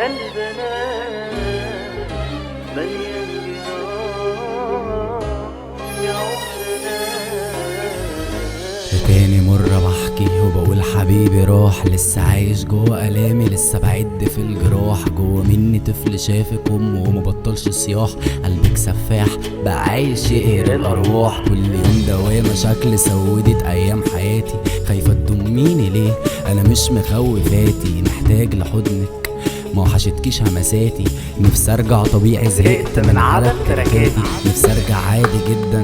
قلبنا مليان جراح يا عمرنا. تاني مرة بحكي وبقول حبيبي راح، لسه عايش جوه ألامي، لسه بعد في الجراح. جوه مني طفل شافك أمه ومبطلش صياح، قلبك سفاح بقى عايش يقهر الأرواح. كل يوم دوامة شكل سودت أيام حياتي، خايفة تضميني ليه أنا مش مخوفاتي. محتاج لحضنك ما وحشتكيش همساتي، نفسي ارجع طبيعي زهقت من عدد تركاتي. نفسي ارجع عادي جدا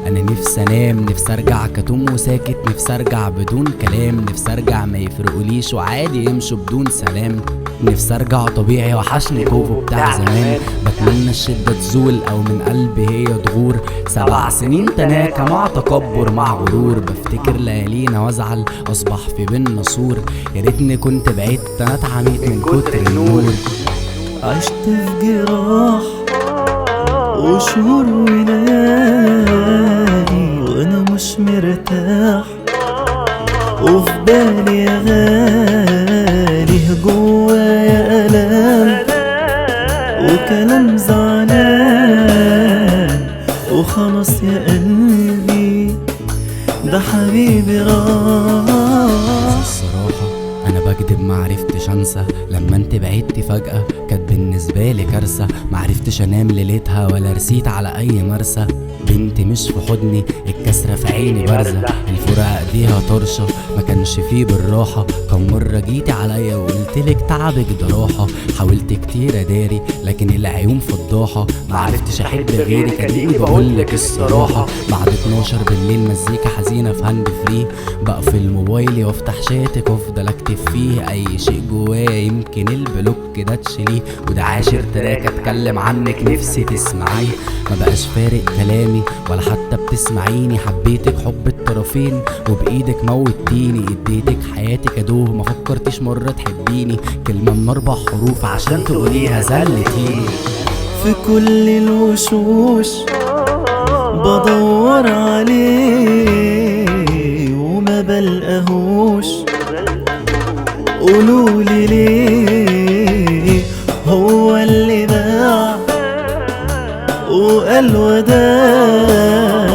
انا نفسي انام، نفسي ارجع كتوم وساكت، نفسي ارجع بدون كلام، نفسي ارجع ما يفرقوليش وعادي يمشوا بدون سلام. نفسي ارجع طبيعي وحشني كوفو بتاع زمان. بتمنى الشدة تزول او من قلبي هي تغور، 7 سنين تناكة مع تكبر مع غرور. بفتكر ليالينا وازعل اصبح في بينا سور، يا ريتني كنت بعدت انا اتعميت من كتر النور. عشت في جراح وشهور وليالي وانا مش مرتاح، وفي بالي يا غالي جوايا الام وكلام زعلان، وخلاص يا قلبي ده حبيبي راح. الصراحة أنا بكدب معرفتش أنسى، لما انت بعدتي فجأة كانت بالنسبة لي كارثة. معرفتش أنام ليلتها ولا رسيت على أي مرسى. بنتي مش في حضني الكسرة في عيني بارزة، الفرقة ايديها طرشة ما كانش فيه بالراحة. كم مرة جيتي عليا وقلتلك تعبك ده راحة، حاولت كتير اداري لكن العيون فضاحة. معرفتش احب غيرك اديني بقولك الصراحة. بعد 12 بالليل مزيكا حزينة في هاند فري، بقفل موبايلي وافتح شاتك وافضل اكتب فيه اي شيء جوايا يمكن البلوك ده تشيليه. وده 10 تراك اتكلم عنك نفسي تسمعيه، ما بقاش فارق كلامي ولا حتى بتسمعيني. حبيتك حب الطرفين وبايدك موتيني، اديتك حياتي كدوه ما فكرتيش مرة تحبيني. كلمة من 4 حروف عشان تقوليها زلتيني. في كل الوشوش بدور عليه وما بلقاهوش، قولولي ليه هو اللي باع وقال وداع